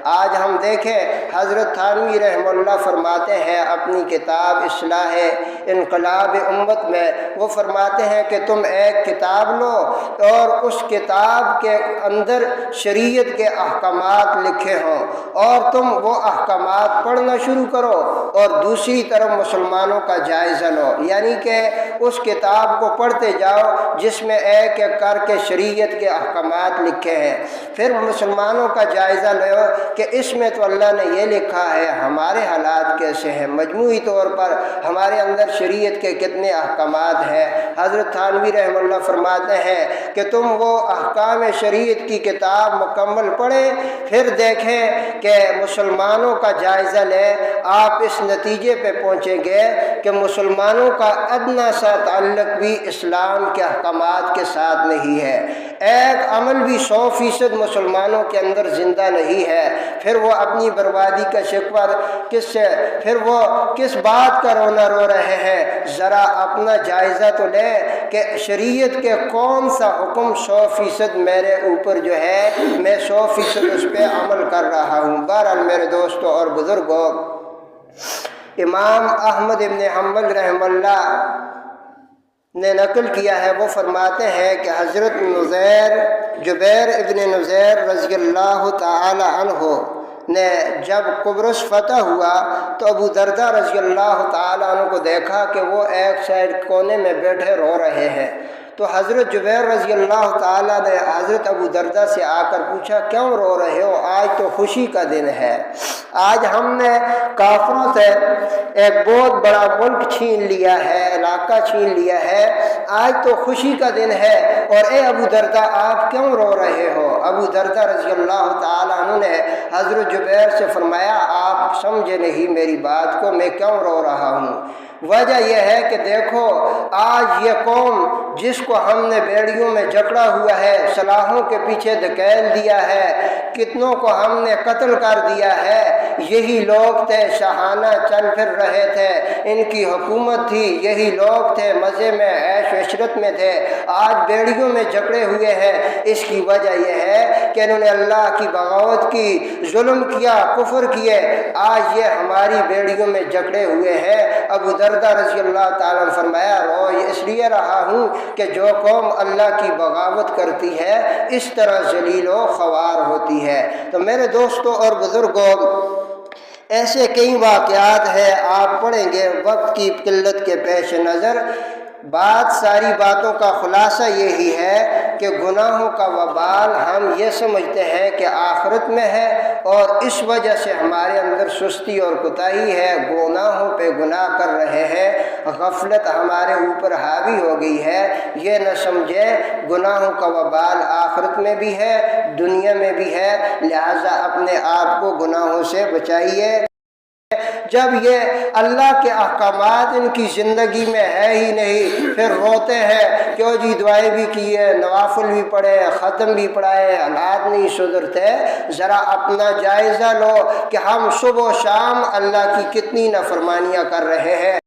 آج ہم دیکھیں حضرت تھانوی رحمہ اللہ فرماتے ہیں اپنی کتاب اصلاح انقلاب امت میں، وہ فرماتے ہیں کہ تم ایک کتاب لو اور اس کتاب کے اندر شریعت کے احکامات لکھے ہوں اور تم وہ احکامات پڑھنا شروع کرو، اور دوسری طرف مسلمانوں کا جائزہ لو، یعنی کہ اس کتاب کو پڑھتے جاؤ جس میں ایک ایک کر کے شریعت کے احکامات لکھے ہیں، پھر مسلمانوں کا جائزہ لو کہ اس میں تو اللہ نے یہ لکھا ہے، ہمارے حالات کیسے ہیں، مجموعی طور پر ہمارے اندر شریعت کے کتنے احکامات ہیں۔ حضرت تھانوی رحمہ اللہ فرماتے ہیں کہ تم وہ احکام شریعت کی کتاب مکمل پڑھیں، پھر دیکھیں کہ مسلمانوں کا جائزہ لیں، آپ اس نتیجے پہ پہنچیں گے کہ مسلمانوں کا ادنا سا تعلق بھی اسلام کے احکامات کے ساتھ نہیں ہے، ایک عمل بھی 100% مسلمانوں کے اندر زندہ نہیں ہے، پھر وہ اپنی بربادی کا شکوہ پھر وہ کس بات کا رونا رو رہے ہیں؟ ذرا اپنا جائزہ تو لیں کہ شریعت کے کون سا حکم 100% میرے اوپر جو ہے میں 100% اس پہ عمل کر رہا ہوں۔ بہرحال میرے دوستوں اور بزرگوں، امام احمد ابن حنبل رحمہ اللہ نے نقل کیا ہے، وہ فرماتے ہیں کہ حضرت جبیر ابن نذیر رضی اللہ تعالی عنہ نے جب قبرص فتح ہوا تو ابو درداء رضی اللہ تعالی عنہ کو دیکھا کہ وہ ایک سائڈ کونے میں بیٹھے رو رہے ہیں، تو حضرت جبیر رضی اللہ تعالیٰ نے حضرت ابو درداء سے آ کر پوچھا کیوں رو رہے ہو؟ آج تو خوشی کا دن ہے، آج ہم نے کافروں سے ایک بہت بڑا ملک چھین لیا ہے، علاقہ چھین لیا ہے، آج تو خوشی کا دن ہے، اور اے ابو درداء آپ کیوں رو رہے ہو؟ ابو درداء رضی اللہ تعالیٰ عنہ نے حضرت جبیر سے فرمایا آپ سمجھے نہیں میری بات کو، میں کیوں رو رہا ہوں؟ وجہ یہ ہے کہ دیکھو آج یہ قوم جس کو ہم نے بیڑیوں میں جکڑا ہوا ہے، سلاحوں کے پیچھے دھکیل دیا ہے، کتنوں کو ہم نے قتل کر دیا ہے، یہی لوگ تھے شاہانہ چل پھر رہے تھے، ان کی حکومت تھی، یہی لوگ تھے مزے میں عیش عشرت میں تھے، آج بیڑیوں میں جکڑے ہوئے ہیں۔ اس کی وجہ یہ ہے کہ انہوں نے اللہ کی بغاوت کی، ظلم کیا، کفر کیے، آج یہ ہماری بیڑیوں میں جکڑے ہوئے ہیں۔ ابو درداء رضی اللہ تعالیٰ نے فرمایا رو اس لیے رہا ہوں کہ جو قوم اللہ کی بغاوت کرتی ہے اس طرح ذلیل و خوار ہوتی ہے۔ تو میرے دوستوں اور بزرگوں، ایسے کئی واقعات ہیں، آپ پڑھیں گے، وقت کی قلت کے پیش نظر ساری باتوں کا خلاصہ یہی ہے کہ گناہوں کا وبال ہم یہ سمجھتے ہیں کہ آخرت میں ہے، اور اس وجہ سے ہمارے اندر سستی اور کوتاہی ہے، گناہوں پہ گناہ کر رہے ہیں، غفلت ہمارے اوپر حاوی ہو گئی ہے۔ یہ نہ سمجھے گناہوں کا وبال آخرت میں بھی ہے، دنیا میں بھی ہے، لہٰذا اپنے آپ کو گناہوں سے بچائیے۔ جب یہ اللہ کے احکامات ان کی زندگی میں ہے ہی نہیں، پھر روتے ہیں کیوں جی دعائیں بھی کیے، نوافل بھی پڑھے، ختم بھی پڑھائے، حالات نہیں سدھرتے۔ ذرا اپنا جائزہ لو کہ ہم صبح و شام اللہ کی کتنی نافرمانیاں کر رہے ہیں،